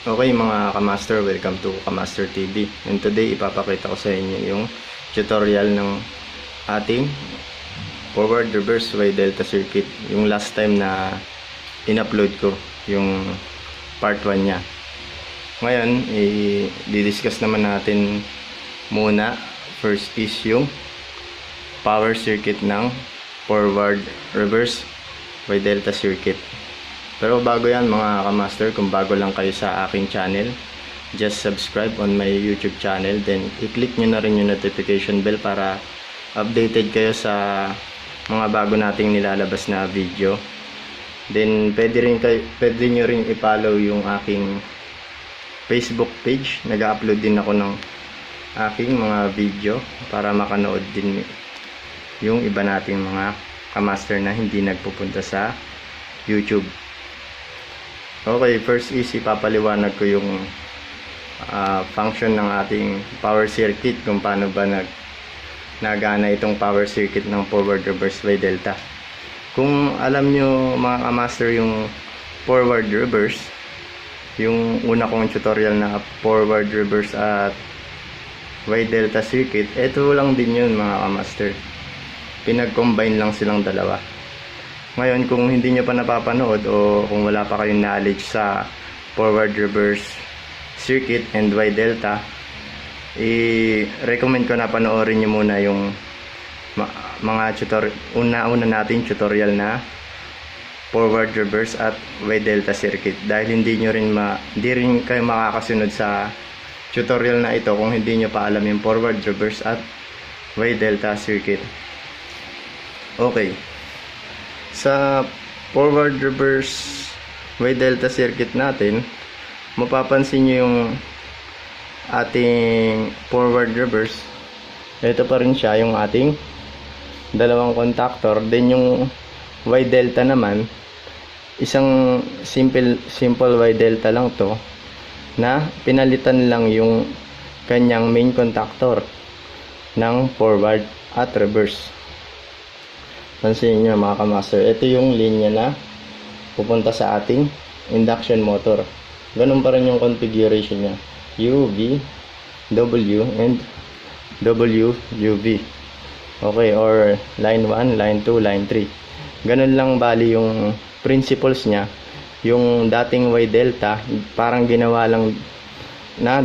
Okay mga Kamaster, welcome to Kamaster TV. And today ipapakita ko sa inyo yung tutorial ng ating forward reverse Y delta circuit. Yung last time na in-upload ko yung part 1 nya. Ngayon, i-discuss naman natin muna. First is yung power circuit ng forward reverse Y delta circuit. Pero bago yan mga Kamaster, kung bago lang kayo sa aking channel, just subscribe on my YouTube channel. Then i-click nyo na rin yung notification bell para updated kayo sa mga bago nating nilalabas na video. Then pwede nyo rin i-follow yung aking Facebook page. Nag-upload din ako ng aking mga video para makanood din yung iba nating mga Kamaster na hindi nagpupunta sa YouTube. Okay, first is ipapaliwanag ko yung function ng ating power circuit, kung paano ba nagana itong power circuit ng forward reverse Y delta. Kung alam nyo mga Kamaster yung forward reverse, yung una kong tutorial na forward reverse at Y delta circuit, ito lang din yun mga Kamaster. Pinag-combine lang silang dalawa. Ngayon, kung hindi nyo pa napapanood o kung wala pa kayong knowledge sa forward reverse circuit and Y delta, i-recommend ko na panoorin nyo muna yung mga una natin tutorial na forward reverse at Y delta circuit, dahil hindi rin kayo makakasunod sa tutorial na ito kung hindi nyo pa alam yung forward reverse at Y delta circuit. Okay, sa forward reverse Y delta circuit natin, mapapansin nyo yung ating forward reverse. Ito pa rin siya, yung ating dalawang contactor. Then yung Y delta naman, isang simple Y delta lang to, na pinalitan lang yung kanyang main contactor ng forward at reverse. Pansin nyo mga Kamaster, ito yung linya na pupunta sa ating induction motor. Ganun pa rin yung configuration nya, U, V, W, and W, U, V. Okay, or line 1, line 2, line 3. Ganun lang bali yung principles nya. Yung dating Y delta, parang ginawa lang na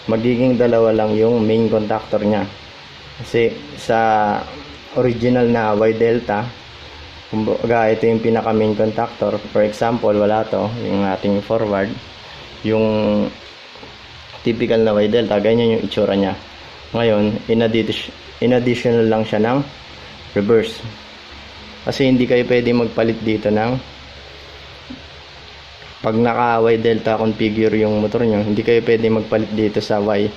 magiging dalawa lang yung main contactor nya. Kasi sa original na Y delta, kumbaga ito yung pinaka main contactor. For example, wala to, yung ating forward, yung typical na Y delta, ganyan yung itsura nya. Ngayon, in additional lang siya ng reverse, kasi hindi kayo pwede magpalit dito ng, pag naka Y delta configure yung motor nyo, hindi kayo pwede magpalit dito sa Y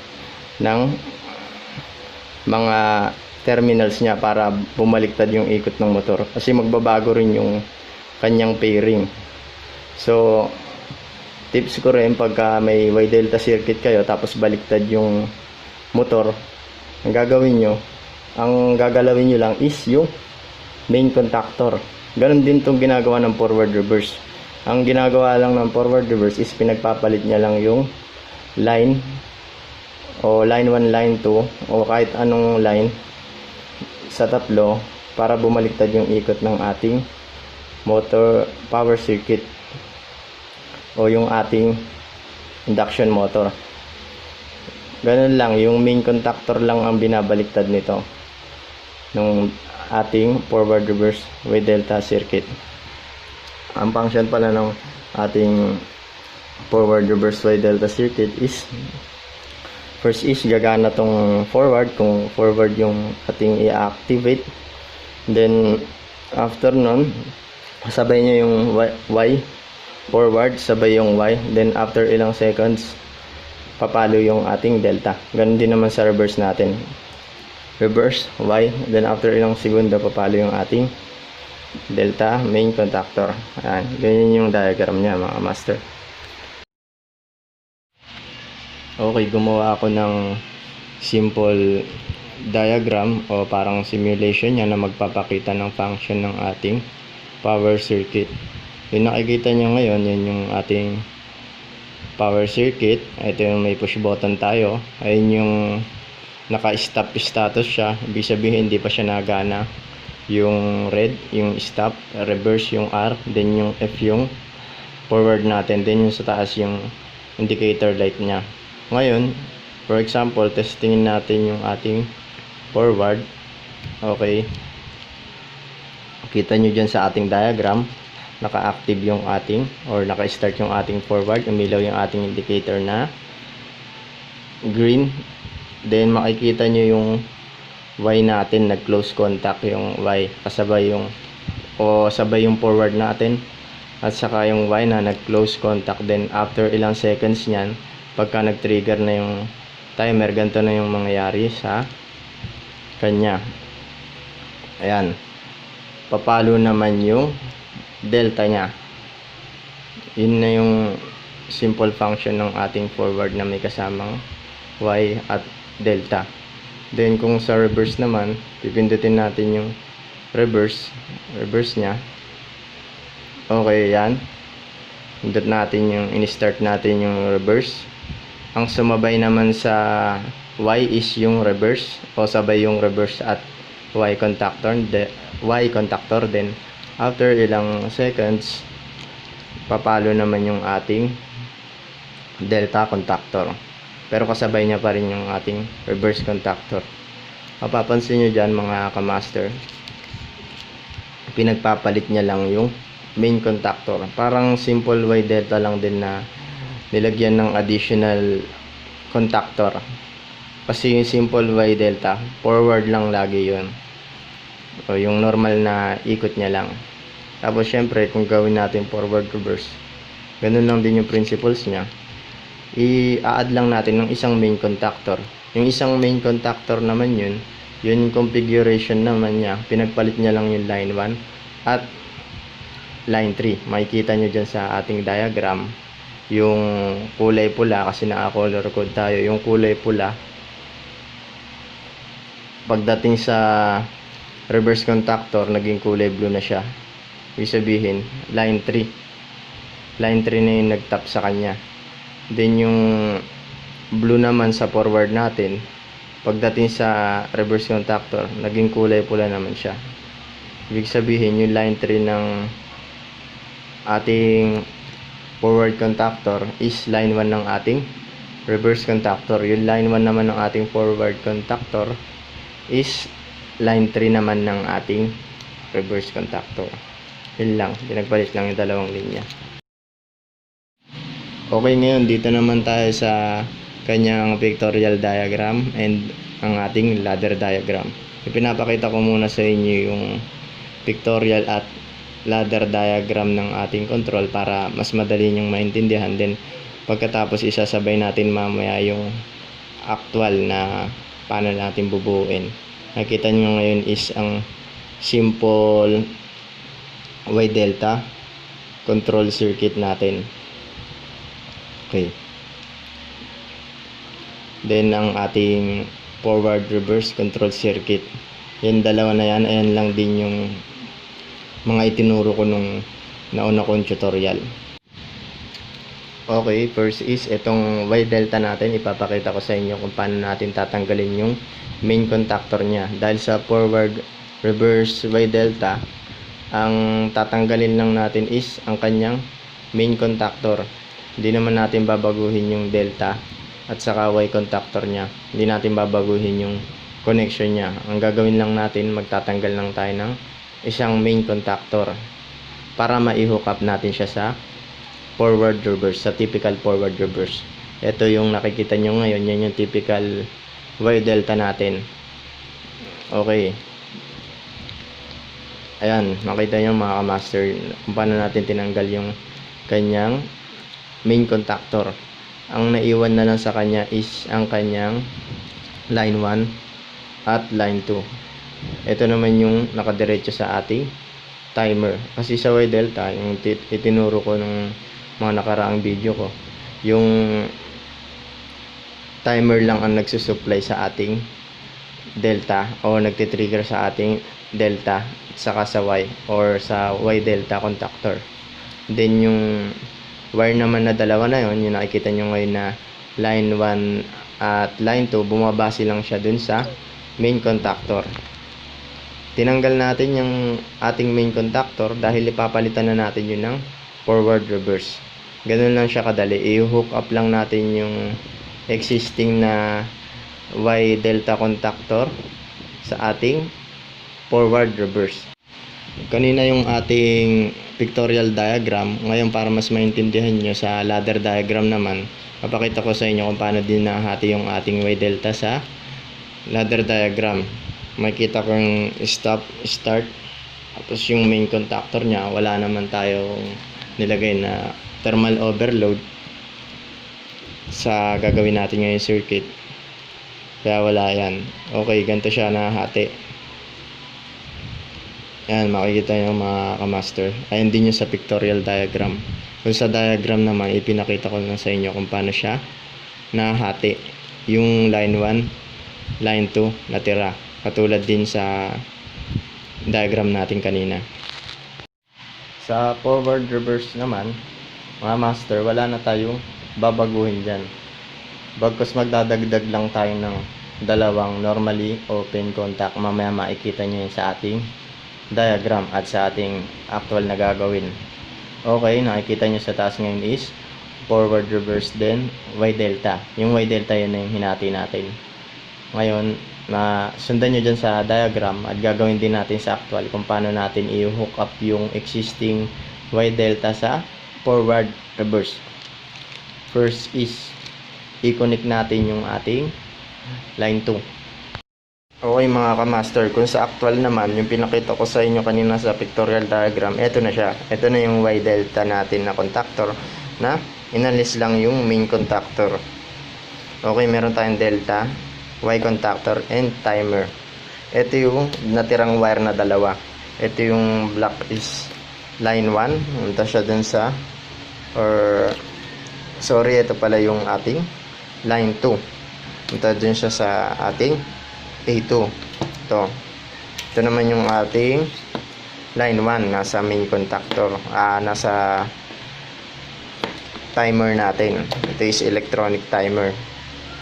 ng mga terminals niya para bumaliktad yung ikot ng motor, kasi magbabago rin yung kanyang pairing. So tips ko rin, pagka may Y delta circuit kayo tapos baliktad yung motor, ang gagalawin nyo lang is yung main contactor. Ganon din itong ginagawa ng forward reverse. Ang ginagawa lang ng forward reverse is pinagpapalit niya lang yung line, o line 1, line 2, o kahit anong line sa tatlo para bumaliktad yung ikot ng ating motor power circuit o yung ating induction motor. Ganun lang, yung main contactor lang ang binabaliktad nito nung ating forward reverse Y delta circuit. Ang function pala ng ating forward reverse Y delta circuit is, first is gagana tong forward, kung forward yung ating i-activate. Then after nun, sabay nyo yung Y forward, sabay yung Y. Then after ilang seconds, papalo yung ating delta. Ganun din naman sa reverse natin, reverse Y, then after ilang segundo papalo yung ating delta main contactor. Ayan, ganyan yung diagram nya mga Master. Okay, gumawa ako ng simple diagram o parang simulation niya na magpapakita ng function ng ating power circuit. Yung nakikita nyo ngayon, yun yung ating power circuit. Ito yung may push button tayo. Ayun yung naka-stop status siya. Ibig sabihin hindi pa siya nagana. Yung red, yung stop, reverse yung R, then yung F yung forward natin, then yung sa taas yung indicator light niya. Ngayon, for example, testingin natin yung ating forward. Okay. Kita nyo dyan sa ating diagram, naka-active yung ating or naka-start yung ating forward, umilaw yung ating indicator na green. Then makikita nyo yung Y natin, nag-close contact yung Y kasabay yung sabay yung forward natin at saka yung Y na nag-close contact. Then after ilang seconds nyan, pagka nag-trigger na yung timer, ganito na yung mangyayari sa kanya. Ayan, papalo naman yung delta nya. Yun na yung simple function ng ating forward na may kasamang Y at delta. Then kung sa reverse naman, pipindutin natin yung reverse nya. Okay, yan. Pindut natin yung in-start natin yung reverse. Ang sumabay naman sa Y is yung reverse, o sabay yung reverse at Y contactor. Then after ilang seconds, papalo naman yung ating delta contactor, pero kasabay niya pa rin yung ating reverse contactor. Mapapansin nyo dyan mga kamaster, pinagpapalit niya lang yung main contactor. Parang simple Y delta lang din na nilagyan ng additional contactor. Kasi yung simple Y delta, forward lang lagi yun, o yung normal na ikot niya lang. Tapos syempre kung gawin natin forward reverse, ganun lang din yung principles niya. I-add lang natin ng isang main contactor. Yung isang main contactor naman yun yung configuration naman niya, pinagpalit niya lang yung line 1 at line 3. Makikita nyo dyan sa ating diagram yung kulay pula, kasi naka-color code tayo. Yung kulay pula, pagdating sa reverse contactor, naging kulay blue na siya. Ibig sabihin, line 3 na yung nag-tap sa kanya. Then yung blue naman sa forward natin, pagdating sa reverse contactor, naging kulay pula naman siya. Ibig sabihin, yung line 3 ng ating forward contactor is line 1 ng ating reverse contactor. Yung line 1 naman ng ating forward contactor is line 3 naman ng ating reverse contactor. Yun lang, pinagpalit lang yung dalawang linya. Okay, ngayon dito naman tayo sa kanyang pictorial diagram and ang ating ladder diagram. Ipinapakita ko muna sa inyo yung pictorial at ladder diagram ng ating control para mas madali nyong maintindihan. Then pagkatapos isasabay natin mamaya yung actual na paano natin bubuuin. Nakita nyo ngayon is ang simple Y delta control circuit natin. Okay. Then ang ating forward reverse control circuit. Yan dalawa na yan. Ayan lang din yung mga itinuro ko nung nauna kong tutorial. Okay, first is itong Y delta natin. Ipapakita ko sa inyo kung paano natin tatanggalin yung main contactor nya. Dahil sa forward reverse Y delta, ang tatanggalin lang natin is ang kanyang main contactor. Hindi naman natin babaguhin yung delta at saka Y contactor nya. Hindi natin babaguhin yung connection nya. Ang gagawin lang natin, magtatanggal lang tayo ng isang main contactor para ma-hook up natin siya sa forward reverse, sa typical forward reverse. Ito yung nakikita nyo ngayon, yan yung typical Y delta natin. Okay. Ayan, makita nyo mga kamaster kung paano natin tinanggal yung kanyang main contactor. Ang naiwan na lang sa kanya is ang kanyang line 1 at line 2. Ito naman yung nakadiretso sa ating timer. Kasi sa Y delta, yung itinuro ko ng mga nakaraang video ko, yung timer lang ang nagsusupply sa ating delta o nagtitrigger sa ating delta saka sa Y or sa Y delta contactor. Then yung wire naman na dalawa na yon, yung nakikita nyo ngayon na line 1 at line 2, bumabase lang siya dun sa main contactor. Tinanggal natin yung ating main contactor dahil ipapalitan na natin yun ng forward reverse. Ganun lang siya kadali. I-hook up lang natin yung existing na Y delta contactor sa ating forward reverse. Kanina yung ating pictorial diagram, ngayon para mas maintindihan nyo sa ladder diagram naman, papakita ko sa inyo kung paano din nahati yung ating Y delta sa ladder diagram. Makikita ko yung stop, start, tapos yung main contactor nya, wala naman tayong nilagay na thermal overload sa gagawin natin ngayong circuit, kaya wala yan. Okay, ganito siya nahati. Yan, makikita nyo mga kamaster. Ayun din yung sa pictorial diagram. Kung sa diagram naman, ipinakita ko na sa inyo kung paano siya nahati. Yung line 1, line 2 natira, katulad din sa diagram natin kanina. Sa forward reverse naman, mga master, wala na tayong babaguhin dyan. Bagkus magdadagdag lang tayo ng dalawang normally open contact. Mamaya makikita nyo yun sa ating diagram at sa ating actual na gagawin. Okay, nakikita nyo sa taas ngayon is forward reverse din Y delta. Yung Y delta yun na yung hinati natin. Ngayon, sundan nyo dyan sa diagram at gagawin din natin sa actual kung paano natin i-hook up yung existing Y delta sa forward reverse. First is i-connect natin yung ating line 2. Okay mga kamaster, kung sa actual naman, yung pinakita ko sa inyo kanina sa pictorial diagram, eto na siya. Eto na yung Y delta natin na contactor na inalis lang yung main contactor. Okay, meron tayong delta, Y contactor, and timer. Ito yung natirang wire na dalawa. Ito yung black is line 1. Punta siya dun sa ito pala yung ating line 2. Punta dun siya sa ating A2. Ito naman yung ating line 1, nasa main contactor, nasa timer natin. Ito is electronic timer.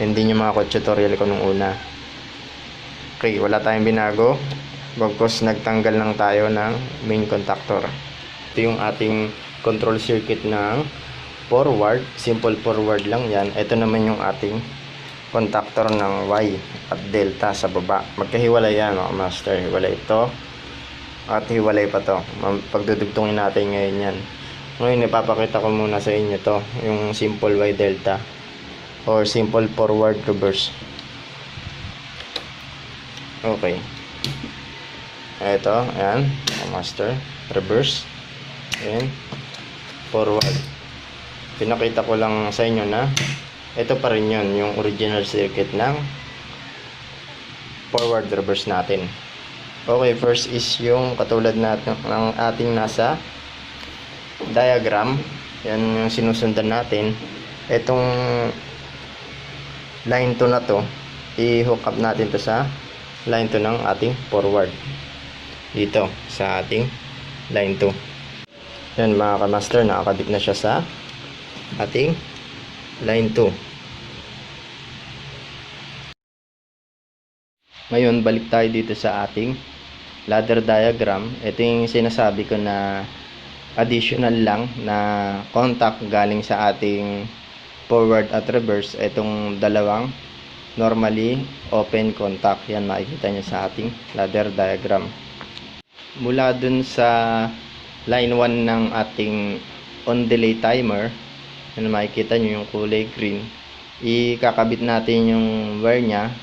Hindi nyo mga tutorial ko nung una. Okay, wala tayong binago. Bagkus nagtanggal lang tayo ng main contactor. Ito yung ating control circuit ng forward. Simple forward lang yan. Ito naman yung ating contactor ng Y at delta sa baba. Magkahiwalay yan mga master. Hiwalay ito at hiwalay pa to. Pagdudugtungin natin ngayon yan. Ngayon ipapakita ko muna sa inyo to, yung simple Y delta or simple forward reverse. Okay, ito, ayan, master, reverse and forward. Pinakita ko lang sa inyo na ito pa rin yun, yung original circuit ng forward reverse natin. Okay, first is yung katulad natin ng ating nasa diagram. Yan yung sinusundan natin. Itong line 2 na to, i-hook up natin to sa line 2 ng ating forward. Dito, sa ating line 2. Yan mga kamaster, nakakabit na siya sa ating line 2. Ngayon, balik tayo dito sa ating ladder diagram. Ito yung sinasabi ko na additional lang na contact galing sa ating forward at reverse. Itong dalawang normally open contact. Yan makikita nyo sa ating ladder diagram. Mula dun sa line 1 ng ating on delay timer, yan makikita nyo yung kulay green, ikakabit natin yung wire nya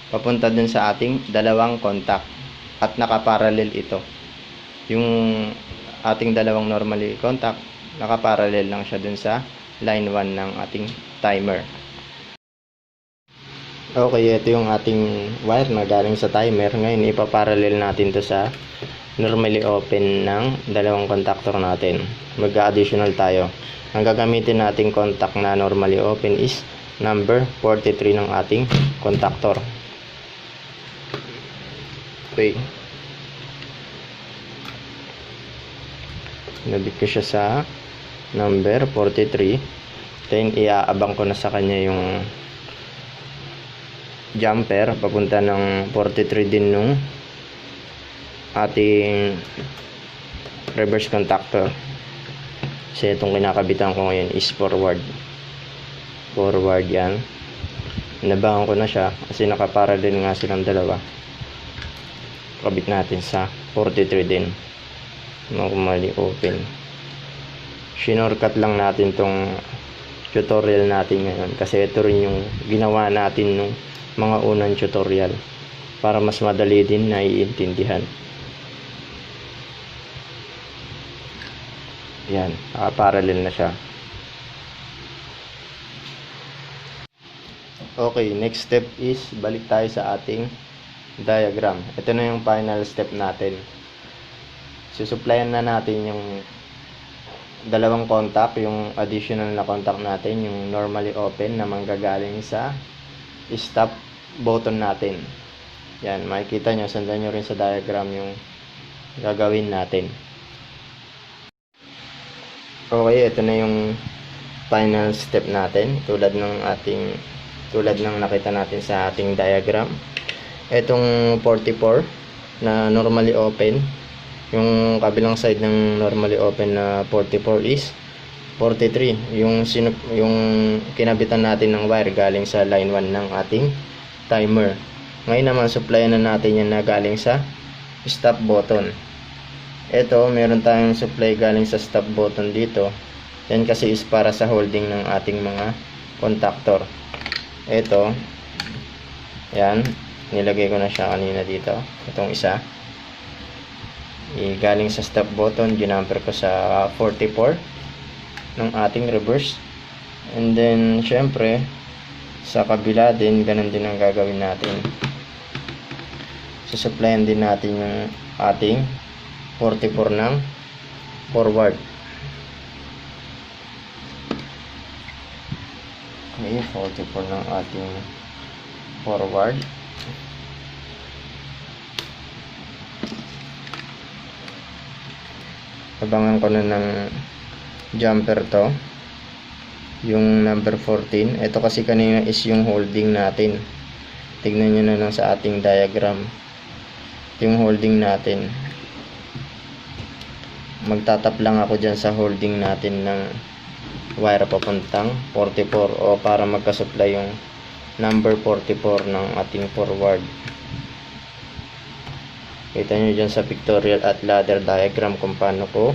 papunta dun sa ating dalawang contact at nakaparallel ito. Yung ating dalawang normally contact, nakaparallel lang siya dun sa line 1 ng ating timer. Okay, ito yung ating wire na galing sa timer. Ngayon ipaparallel natin to sa normally open ng dalawang contactor natin. Mag-additional tayo. Ang gagamitin nating contact na normally open is number 43 ng ating contactor. Okay, nabit ko siya sa number 43. Then iaabang ko na sa kanya yung jumper papunta ng 43 din nung ating reverse contactor. Kasi itong kinakabitan ko ngayon is forward yan. Nabangan ko na siya kasi nakaparallel nga silang dalawa. Kabit natin sa 43 din, normally open. Shinortcut lang natin tong tutorial natin ngayon kasi ito rin yung ginawa natin nung mga unang tutorial para mas madali din naiintindihan. Yan, parallel na siya. Okay, next step is balik tayo sa ating diagram. Ito na yung final step natin. Susuplayan na natin yung dalawang contact, yung additional na contact natin, yung normally open na manggagaling sa stop button natin. Yan, makikita nyo, sundan nyo rin sa diagram yung gagawin natin. Okay, ito na yung final step natin, tulad ng nakita natin sa ating diagram. Itong 44 na normally open, yung kabilang side ng normally open na 44 is 43, yung kinabitan natin ng wire galing sa line 1 ng ating timer. Ngayon naman, supplyan na natin yan na galing sa stop button. Ito, meron tayong supply galing sa stop button dito. Yan kasi is para sa holding ng ating mga contactor. Ito, yan, nilagay ko na siya kanina dito. Itong isa, galing sa stop button, ginamper ko sa 44 ng ating reverse. And then, syempre, sa kabila din, ganun din ang gagawin natin. Susupplyan din natin yung ating 44 ng forward. Okay, 44 ng ating forward. Abangan ko na ng jumper to, yung number 14. Ito kasi kanina is yung holding natin. Tignan nyo na lang sa ating diagram yung holding natin. Magtatap lang ako dyan sa holding natin ng wire papuntang 44 o para magkasupply yung number 44 ng ating forward. Kita nyo dyan sa pictorial at ladder diagram kung paano ko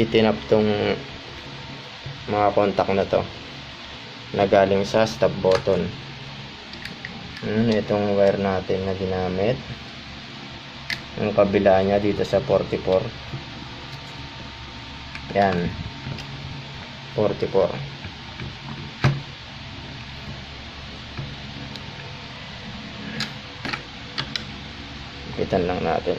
itinap tong mga contact na to na galing sa stop button. Itong wire natin na ginamit, yung kabila nya dito sa 44. Yan, 44. Itan lang natin.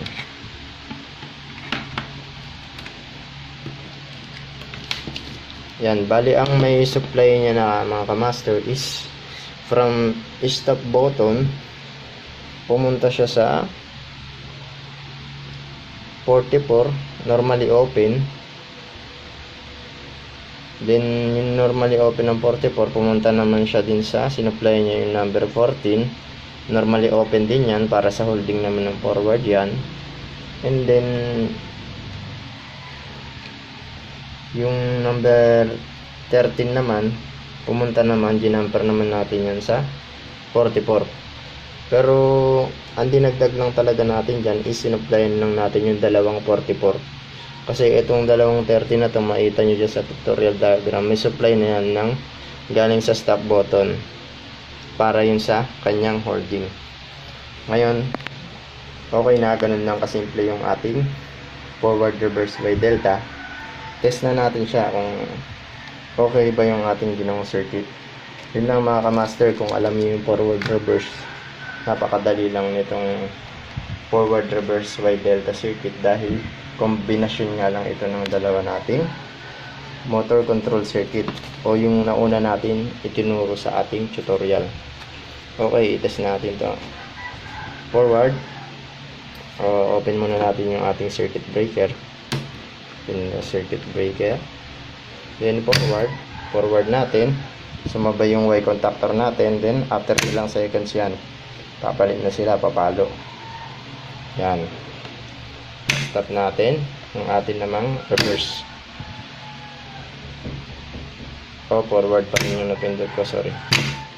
Yan, bali ang may supply niya na mga kamaster is from stop button, pumunta siya sa 44 normally open. Then yung normally open ng 44, pumunta naman siya din sa sinupply niya yung number 14, normally open din yan para sa holding naman ng forward yan. And then yung number 13 naman, pumunta naman, ginamper naman natin yan sa 44. Pero ang dinagdag lang talaga natin dyan is sinupplyan lang natin yung dalawang 44. Kasi itong dalawang 30 na ito, makita nyo dyan sa tutorial diagram, may supply na yan ng galing sa stop button para yun sa kanyang holding. Ngayon, okay na, ganun lang kasimple yung ating forward reverse by delta. Test na natin siya kung okay ba yung ating ginawang circuit. Yun lang mga kamaster, kung alam niyo yung forward reverse, napakadali lang nitong forward reverse by delta circuit dahil kombinasyon nga lang ito ng dalawa nating motor control circuit o yung nauna natin itinuro sa ating tutorial. Okay, test natin to. Forward, open muna natin yung ating circuit breaker. Open the circuit breaker. then forward natin, sumabay yung Y contactor natin, then after ilang seconds yan, papalit na sila, papalo. Yan. Stop natin yung atin namang reverse. Forward pa rin yung napindot ko, sorry.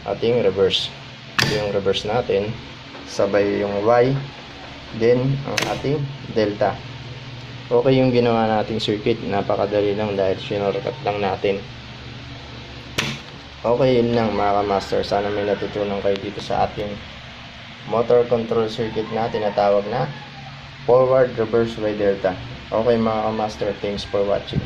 Ating reverse. Ito yung reverse natin, sabay yung Y, then ang ating delta. Okay yung ginawa nating circuit, napakadali lang dahil sinorkat lang natin. Okay, yun lang mga kamaster. Sana may natutunan kayo dito sa ating motor control circuit na tinatawag na forward, reverse, Y delta. Okay mga kamaster, thanks for watching.